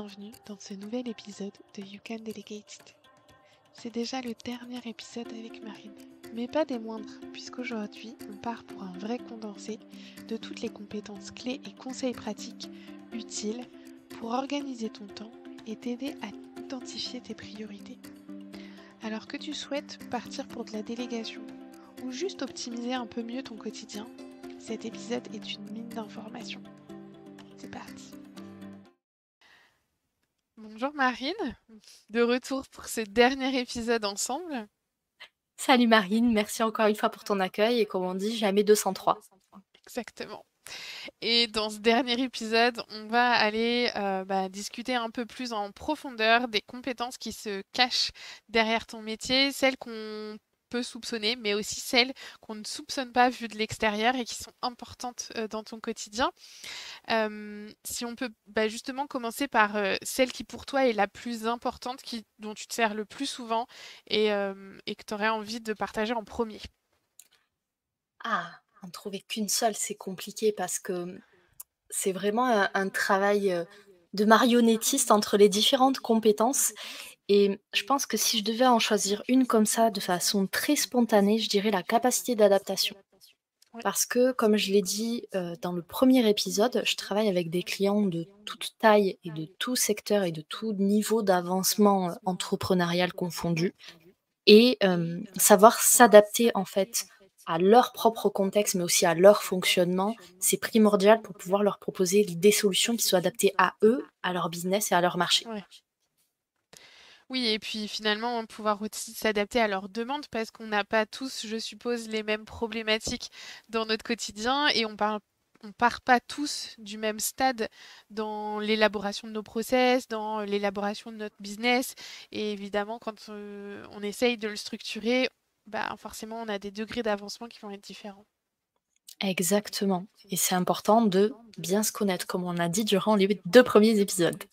bienvenue dans ce nouvel épisode de You Can Delegate It. C'est déjà le dernier épisode avec Marine, mais pas des moindres, puisqu'aujourd'hui on part pour un vrai condensé de toutes les compétences clés et conseils pratiques utiles pour organiser ton temps et t'aider à identifier tes priorités. Alors que tu souhaites partir pour de la délégation ou juste optimiser un peu mieux ton quotidien, cet épisode est une mine d'informations. C'est parti. Bonjour Marine, de retour pour ce dernier épisode ensemble. Salut Marine, merci encore une fois pour ton accueil et comme on dit, jamais 203. Exactement. Et dans ce dernier épisode, on va aller discuter un peu plus en profondeur des compétences qui se cachent derrière ton métier, celles qu'on peut soupçonner, mais aussi celles qu'on ne soupçonne pas vues de l'extérieur et qui sont importantes dans ton quotidien. Si on peut justement commencer par celle qui pour toi est la plus importante, dont tu te sers le plus souvent et que tu aurais envie de partager en premier. En trouver qu'une seule, c'est compliqué parce que c'est vraiment un travail de marionnettiste entre les différentes compétences. Et je pense que si je devais en choisir une comme ça, de façon très spontanée, je dirais la capacité d'adaptation. Ouais. Parce que, comme je l'ai dit dans le premier épisode, je travaille avec des clients de toute taille et de tout secteur et de tout niveau d'avancement entrepreneurial confondu. Et savoir s'adapter en fait à leur propre contexte, mais aussi à leur fonctionnement, c'est primordial pour pouvoir leur proposer des solutions qui soient adaptées à eux, à leur business et à leur marché. Ouais. Oui, et puis finalement, pouvoir aussi s'adapter à leurs demandes parce qu'on n'a pas tous, je suppose, les mêmes problématiques dans notre quotidien et on part pas tous du même stade dans l'élaboration de nos process, dans l'élaboration de notre business. Et évidemment, quand on essaye de le structurer, forcément, on a des degrés d'avancement qui vont être différents. Exactement. Et c'est important de bien se connaître, comme on a dit durant les 2 premiers épisodes.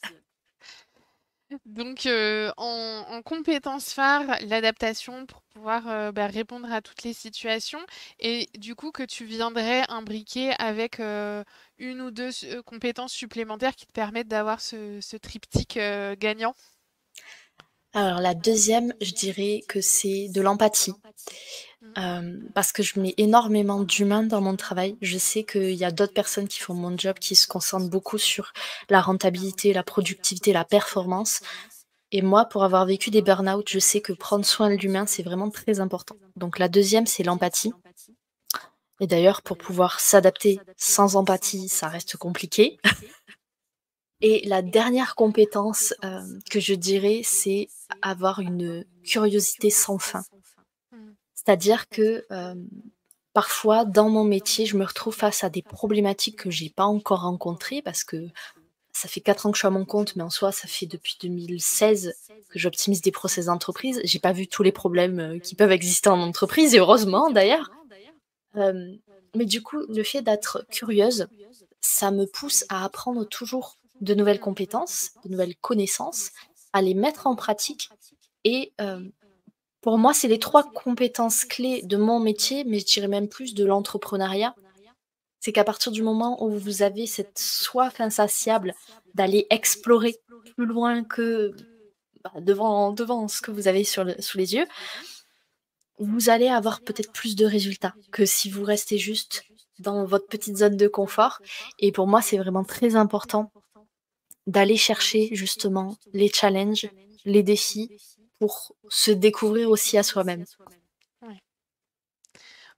Donc, en compétence phare, l'adaptation pour pouvoir répondre à toutes les situations et du coup que tu viendrais imbriquer avec une ou deux compétences supplémentaires qui te permettent d'avoir ce triptyque gagnant. Alors la deuxième, je dirais que c'est de l'empathie. Mm. Parce que je mets énormément d'humain dans mon travail. Je sais qu'il y a d'autres personnes qui font mon job qui se concentrent beaucoup sur la rentabilité, la productivité, la performance. Et moi, pour avoir vécu des burn-out, je sais que prendre soin de l'humain, c'est vraiment très important. Donc la deuxième, c'est l'empathie. Et d'ailleurs, pour pouvoir s'adapter sans empathie, ça reste compliqué. Et la dernière compétence que je dirais, c'est avoir une curiosité sans fin. Mm. C'est-à-dire que parfois, dans mon métier, je me retrouve face à des problématiques que j'ai pas encore rencontrées parce que ça fait 4 ans que je suis à mon compte, mais en soi, ça fait depuis 2016 que j'optimise des process d'entreprise. J'ai pas vu tous les problèmes qui peuvent exister en entreprise, et heureusement d'ailleurs. Euh, mais du coup, le fait d'être curieuse, ça me pousse à apprendre toujours de nouvelles compétences, de nouvelles connaissances, à les mettre en pratique. Et pour moi, c'est les 3 compétences clés de mon métier, mais je dirais même plus de l'entrepreneuriat. C'est qu'à partir du moment où vous avez cette soif insatiable d'aller explorer plus loin que devant ce que vous avez sous les yeux, vous allez avoir peut-être plus de résultats que si vous restez juste dans votre petite zone de confort. Et pour moi, c'est vraiment très important d'aller chercher justement les challenges, les défis pour se découvrir aussi à soi-même. Ouais.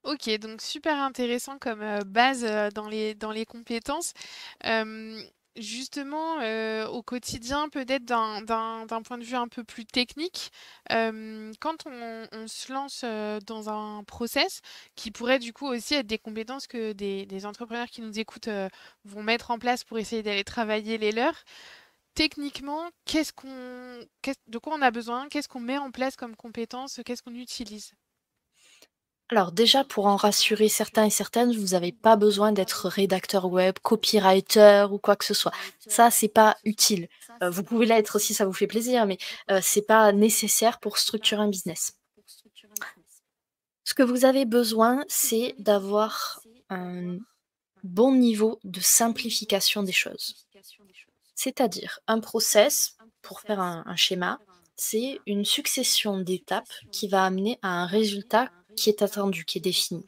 Ok, donc super intéressant comme base dans les compétences. Euh, Justement, au quotidien, peut-être d'un point de vue un peu plus technique, quand on se lance dans un process qui pourrait du coup aussi être des compétences que des entrepreneurs qui nous écoutent vont mettre en place pour essayer d'aller travailler les leurs, techniquement, de quoi on a besoin? Qu'est-ce qu'on met en place comme compétences? Qu'est-ce qu'on utilise? Alors déjà, pour en rassurer certains et certaines, vous n'avez pas besoin d'être rédacteur web, copywriter ou quoi que ce soit. Ça, c'est pas utile. Vous pouvez l'être si ça vous fait plaisir, mais c'est pas nécessaire pour structurer un business. Ce que vous avez besoin, c'est d'avoir un bon niveau de simplification des choses. C'est-à-dire un process, pour faire un schéma, c'est une succession d'étapes qui va amener à un résultat qui est attendu, qui est défini.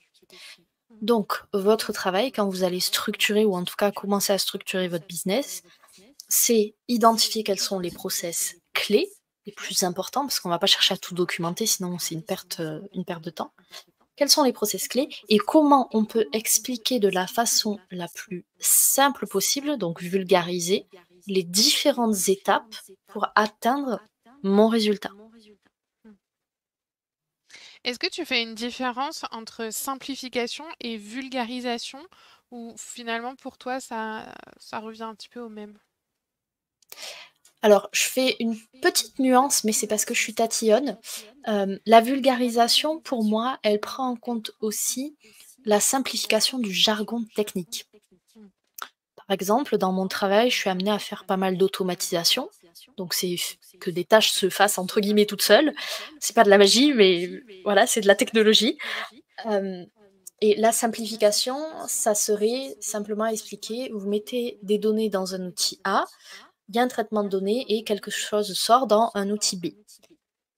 Donc, votre travail, quand vous allez structurer ou en tout cas commencer à structurer votre business, c'est identifier quels sont les process clés, les plus importants, parce qu'on ne va pas chercher à tout documenter, sinon c'est une perte de temps. Quels sont les process clés et comment on peut expliquer de la façon la plus simple possible, donc vulgariser, les différentes étapes pour atteindre mon résultat. Mmh. Est-ce que tu fais une différence entre simplification et vulgarisation ou finalement pour toi ça revient un petit peu au même? Alors, je fais une petite nuance, mais c'est parce que je suis tatillonne. La vulgarisation, pour moi, elle prend en compte aussi la simplification du jargon technique. Mmh. Par exemple, dans mon travail, je suis amenée à faire pas mal d'automatisation. Donc, que des tâches se fassent entre guillemets toutes seules. C'est pas de la magie, mais voilà, c'est de la technologie. Euh, et la simplification, ça serait simplement expliquer, vous mettez des données dans un outil A, il y a un traitement de données et quelque chose sort dans un outil B.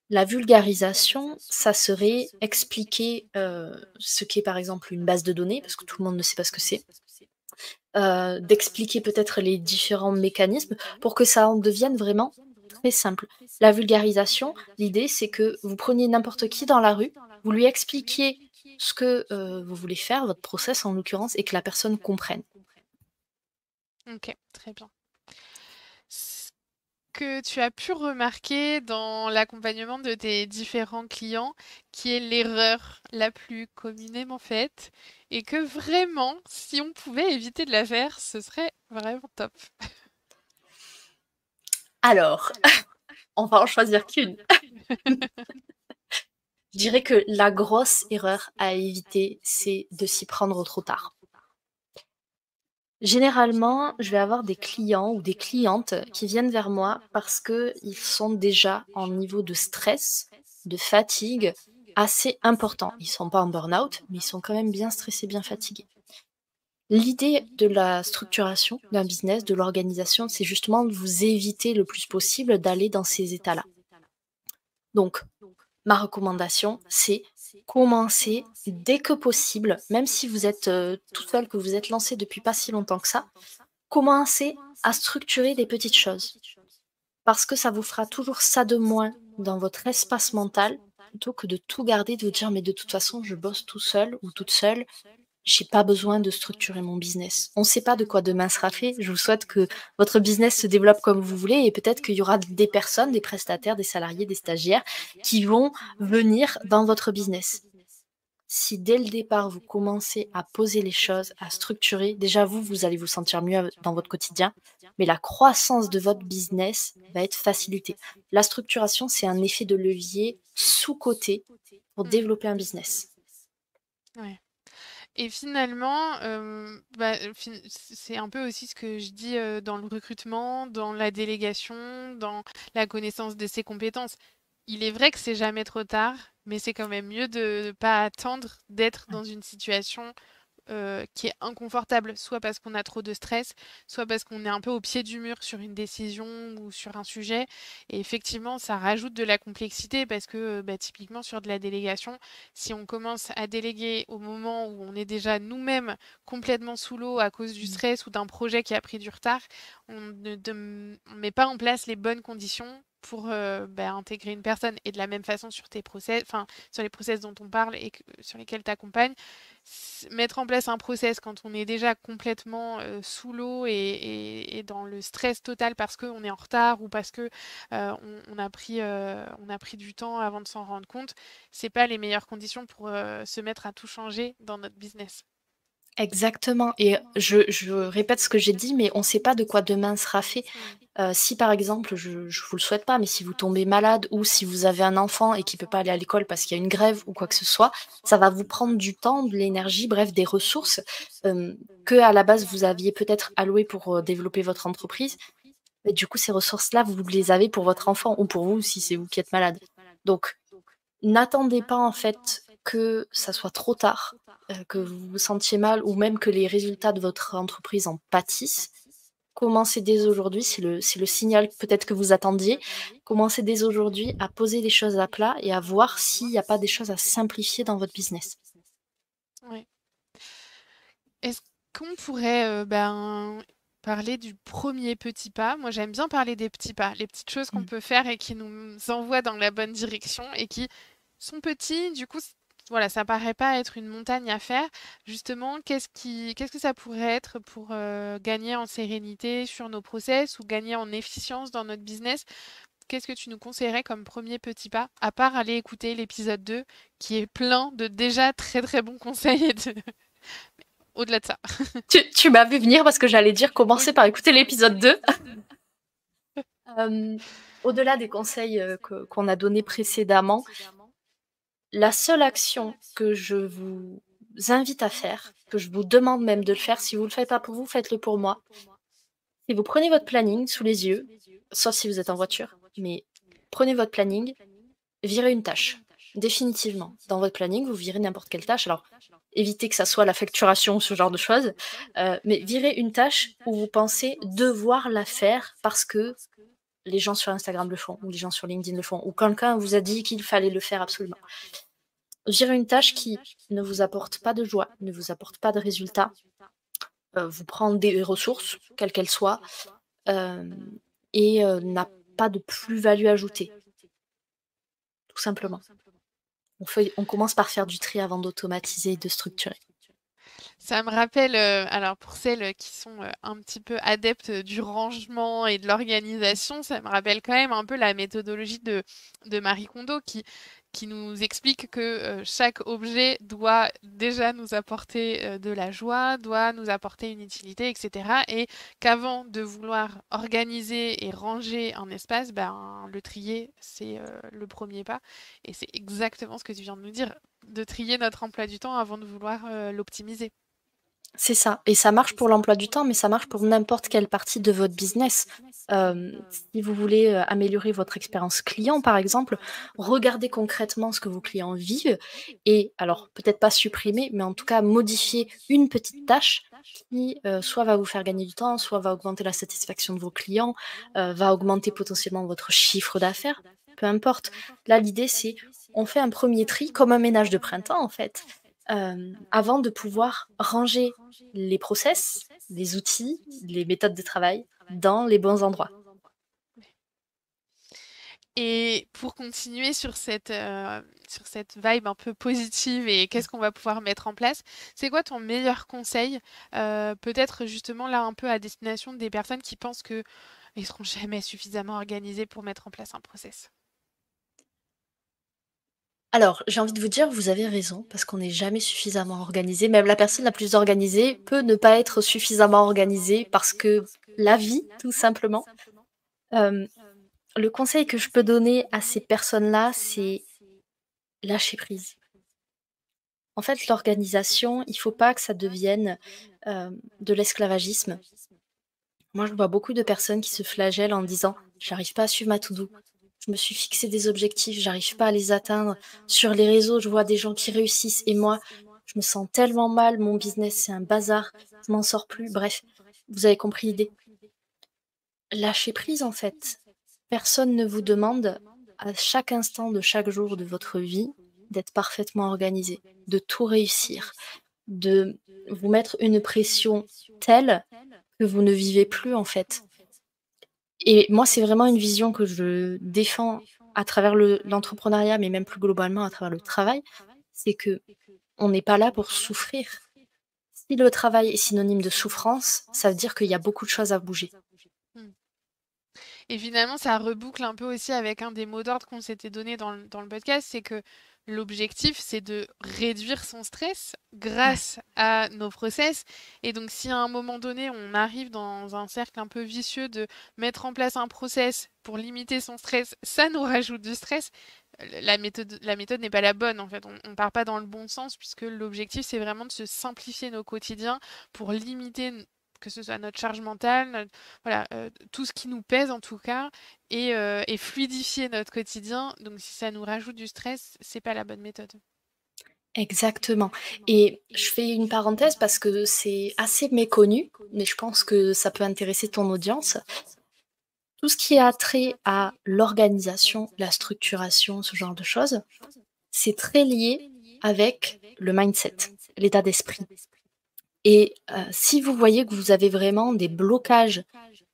La vulgarisation, ça serait expliquer ce qu'est par exemple une base de données, parce que tout le monde ne sait pas ce que c'est, d'expliquer peut-être les différents mécanismes pour que ça en devienne vraiment très simple. La vulgarisation, l'idée c'est que vous preniez n'importe qui dans la rue, vous lui expliquiez ce que vous voulez faire, votre process en l'occurrence, et que la personne comprenne. OK, très bien. Ce que tu as pu remarquer dans l'accompagnement de tes différents clients, qui est l'erreur la plus communément faite et que vraiment, si on pouvait éviter de la faire, ce serait vraiment top? Alors, on va en choisir qu'une. Je dirais que la grosse erreur à éviter, c'est de s'y prendre trop tard. Généralement, je vais avoir des clients ou des clientes qui viennent vers moi parce qu'ils sont déjà en niveau de stress, de fatigue assez important. Ils ne sont pas en burn-out, mais ils sont quand même bien stressés, bien fatigués. L'idée de la structuration d'un business, de l'organisation, c'est justement de vous éviter le plus possible d'aller dans ces états-là. Donc, ma recommandation, c'est commencer dès que possible, même si vous êtes tout seul, que vous êtes lancé depuis pas si longtemps que ça, commencez à structurer des petites choses. Parce que ça vous fera toujours ça de moins dans votre espace mental, plutôt que de tout garder, de vous dire mais de toute façon je bosse tout seul ou toute seule, j'ai pas besoin de structurer mon business. On ne sait pas de quoi demain sera fait. Je vous souhaite que votre business se développe comme vous voulez et peut-être qu'il y aura des personnes, des prestataires, des salariés, des stagiaires qui vont venir dans votre business. Si dès le départ, vous commencez à poser les choses, à structurer, déjà vous allez vous sentir mieux dans votre quotidien, mais la croissance de votre business va être facilitée. La structuration, c'est un effet de levier sous-coté pour Mmh. développer un business. Ouais. Et finalement, bah, c'est un peu aussi ce que je dis, dans le recrutement, dans la délégation, dans la connaissance de ses compétences. Il est vrai que c'est jamais trop tard, mais c'est quand même mieux de ne pas attendre d'être dans une situation qui est inconfortable, soit parce qu'on a trop de stress, soit parce qu'on est un peu au pied du mur sur une décision ou sur un sujet. Et effectivement, ça rajoute de la complexité parce que bah, typiquement sur de la délégation, si on commence à déléguer au moment où on est déjà nous-mêmes complètement sous l'eau à cause du Mm. stress ou d'un projet qui a pris du retard, on met pas en place les bonnes conditions pour bah, intégrer une personne. Et de la même façon sur tes process, enfin sur les process dont on parle et sur lesquels tu accompagnes, mettre en place un process quand on est déjà complètement sous l'eau et dans le stress total parce qu'on est en retard ou parce que on a pris du temps avant de s'en rendre compte, c'est pas les meilleures conditions pour se mettre à tout changer dans notre business. Exactement. Et je répète ce que j'ai dit, mais on ne sait pas de quoi demain sera fait. Mm. Si par exemple, je ne vous le souhaite pas, mais si vous tombez malade ou si vous avez un enfant et qui ne peut pas aller à l'école parce qu'il y a une grève ou quoi que ce soit, ça va vous prendre du temps, de l'énergie, bref, des ressources que à la base vous aviez peut-être allouées pour développer votre entreprise. Et du coup, ces ressources-là, vous les avez pour votre enfant ou pour vous si c'est vous qui êtes malade. Donc, n'attendez pas en fait que ça soit trop tard, que Mm. vous vous sentiez mal ou même que les résultats de votre entreprise en pâtissent. commencez dès aujourd'hui, c'est le signal peut-être que vous attendiez. Commencez dès aujourd'hui à poser les choses à plat et à voir s'il n'y a pas des choses à simplifier dans votre business. Ouais. Est-ce qu'on pourrait, parler du premier petit pas? Moi, j'aime bien parler des petits pas, les petites choses qu'on Mmh. peut faire et qui nous envoient dans la bonne direction et qui sont petits, du coup, voilà, ça paraît pas être une montagne à faire. Justement, qu'est-ce que ça pourrait être pour, gagner en sérénité sur nos process ou gagner en efficience dans notre business? Qu'est-ce que tu nous conseillerais comme premier petit pas, à part aller écouter l'épisode 2 qui est plein de déjà très, très bons conseils et de au-delà de ça. Tu m'as vu venir parce que j'allais dire commencez OK. par écouter l'épisode 2. Hem, Au-delà des conseils, qu'on a donnés précédemment, la seule action que je vous invite à faire, que je vous demande même de le faire, si vous le faites pas pour vous, faites-le pour moi. Et vous prenez votre planning sous les yeux, sauf si vous êtes en voiture, mais prenez votre planning, virez une tâche. Définitivement. Dans votre planning, vous virez n'importe quelle tâche. Alors, évitez que ça soit la facturation ou ce genre de choses, mais virez une tâche où vous pensez devoir la faire parce que les gens sur Instagram le font, ou les gens sur LinkedIn le font, ou quelqu'un vous a dit qu'il fallait le faire absolument. Virez une tâche qui ne vous apporte pas de joie, ne vous apporte pas de résultat, vous prend des ressources, quelles qu'elles soient, hem et n'a pas de plus-value ajoutée, tout simplement. On commence par faire du tri avant d'automatiser et de structurer. Ça me rappelle, alors pour celles qui sont, un petit peu adeptes du rangement et de l'organisation, ça me rappelle quand même un peu la méthodologie de Marie Kondo qui nous explique que, chaque objet doit déjà nous apporter, de la joie, doit nous apporter une utilité et cetera et qu'avant de vouloir organiser et ranger un espace, ben, le trier, c'est, le premier pas et c'est exactement ce que tu viens de nous dire, de trier notre emploi du temps avant de vouloir, l'optimiser. C'est ça et ça marche pour l'emploi du temps, mais ça marche pour n'importe quelle partie de votre business. Si vous voulez, améliorer votre expérience client, par exemple, regardez concrètement ce que vos clients vivent et alors peut-être pas supprimer, mais en tout cas modifier une petite tâche qui, soit va vous faire gagner du temps, soit va augmenter la satisfaction de vos clients, va augmenter potentiellement votre chiffre d'affaires, peu importe. Là, l'idée, c'est on fait un premier tri comme un ménage de printemps, en fait. Avant de pouvoir ranger les process, les outils, les méthodes de travail dans les bons endroits. Et pour continuer sur cette vibe un peu positive et qu'est-ce qu'on va pouvoir mettre en place, c'est quoi ton meilleur conseil? Peut-être justement là un peu à destination des personnes qui pensent qu'ils seront jamais suffisamment organisés pour mettre en place un process. Alors, j'ai envie de vous dire, vous avez raison, parce qu'on n'est jamais suffisamment organisé. Même la personne la plus organisée peut ne pas être suffisamment organisée parce que la vie, tout simplement. Hem, le conseil que je peux donner à ces personnes-là, c'est lâcher prise. En fait, l'organisation, il faut pas que ça devienne, de l'esclavagisme. Moi, je vois beaucoup de personnes qui se flagellent en disant: «J'arrive pas à suivre ma to-do. Je me suis fixé des objectifs, j'arrive pas à les atteindre. Sur les réseaux, je vois des gens qui réussissent et moi, je me sens tellement mal, mon business, c'est un bazar, je m'en sors plus». Bref, vous avez compris l'idée. Lâchez prise, en fait. Personne ne vous demande, à chaque instant de chaque jour de votre vie, d'être parfaitement organisé, de tout réussir, de vous mettre une pression telle que vous ne vivez plus, en fait. Et moi, c'est vraiment une vision que je défends à travers l'entrepreneuriat, mais même plus globalement à travers le travail, c'est que on n'est pas là pour souffrir. Si le travail est synonyme de souffrance, ça veut dire qu'il y a beaucoup de choses à bouger. Hmm. Et finalement, ça reboucle un peu aussi avec un des mots d'ordre qu'on s'était donné dans le podcast, c'est que l'objectif, c'est de réduire son stress Ouais. grâce à nos process. Et donc, si à un moment donné, on arrive dans un cercle un peu vicieux de mettre en place un process pour limiter son stress, ça nous rajoute du stress. La méthode n'est pas la bonne, en fait. On part pas dans le bon sens, puisque l'objectif, c'est vraiment de se simplifier nos quotidiens pour limiter que ce soit notre charge mentale, voilà, tout ce qui nous pèse en tout cas et fluidifier notre quotidien. Donc si ça nous rajoute du stress, c'est pas la bonne méthode. Exactement et je fais une parenthèse parce que c'est assez méconnu, mais je pense que ça peut intéresser ton audience. Tout ce qui a trait à l'organisation, la structuration, ce genre de choses, c'est très lié avec le mindset, l'état d'esprit et si vous voyez que vous avez vraiment des blocages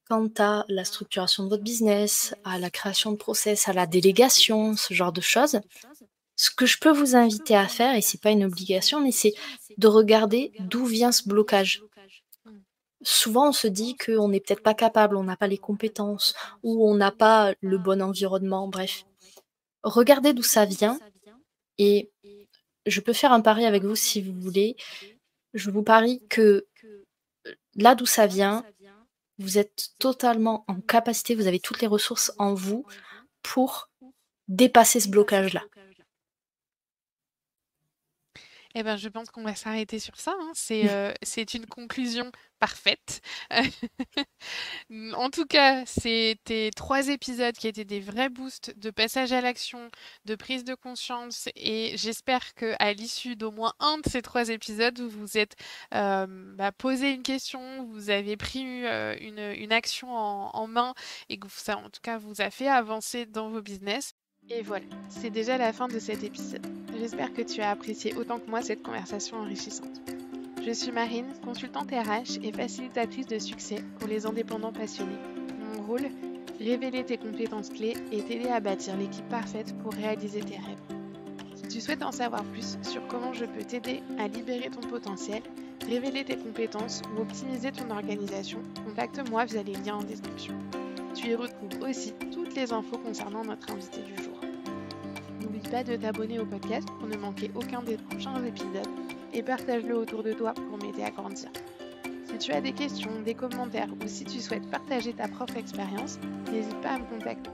quant à la structuration de votre business, à la création de process, à la délégation, ce genre de choses, ce que je peux vous inviter à faire, et c'est pas une obligation, mais c'est de regarder d'où vient ce blocage. Mmh. Souvent, on se dit qu'on n'est peut-être pas capable, on n'a pas les compétences ou on n'a pas le bon environnement, bref. Regardez d'où ça vient et je peux faire un pari avec vous si vous voulez. Je vous parie que là d'où ça vient, vous êtes totalement en capacité, vous avez toutes les ressources en vous pour dépasser ce blocage-là. Eh ben, je pense qu'on va s'arrêter sur ça, hein. C'est une conclusion parfaite. En tout cas, c'était 3 épisodes qui étaient des vrais boosts de passage à l'action, de prise de conscience et j'espère qu'à l'issue d'au moins un de ces 3 épisodes, vous vous êtes, posé une question, vous avez pris, une action en main et que ça, en tout cas, vous a fait avancer dans vos business. Et voilà, c'est déjà la fin de cet épisode. J'espère que tu as apprécié autant que moi cette conversation enrichissante. Je suis Marine, consultante RH et facilitatrice de succès pour les indépendants passionnés. Mon rôle, révéler tes compétences clés et t'aider à bâtir l'équipe parfaite pour réaliser tes rêves. Si tu souhaites en savoir plus sur comment je peux t'aider à libérer ton potentiel, révéler tes compétences ou optimiser ton organisation, contacte-moi via les liens en description. Tu y retrouves aussi toutes les infos concernant notre invité du jour. N'oublie pas de t'abonner au podcast pour ne manquer aucun des prochains épisodes et partage-le autour de toi pour m'aider à grandir. Si tu as des questions, des commentaires ou si tu souhaites partager ta propre expérience, n'hésite pas à me contacter.